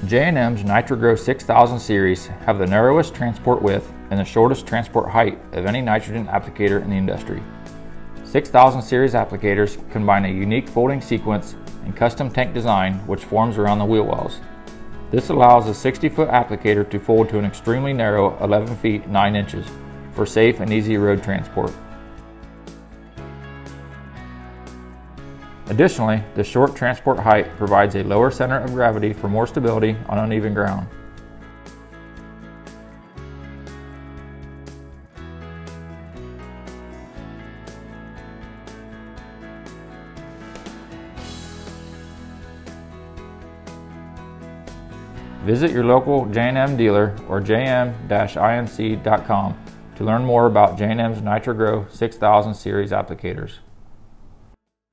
J&M's NitroGro 6000 series have the narrowest transport width and the shortest transport height of any nitrogen applicator in the industry. 6000 series applicators combine a unique folding sequence and custom tank design which forms around the wheel wells. This allows a 60-foot applicator to fold to an extremely narrow 11 feet 9 inches for safe and easy road transport. Additionally, the short transport height provides a lower center of gravity for more stability on uneven ground. Visit your local J&M dealer or jm-inc.com to learn more about J&M's NitroGro 6000 series applicators.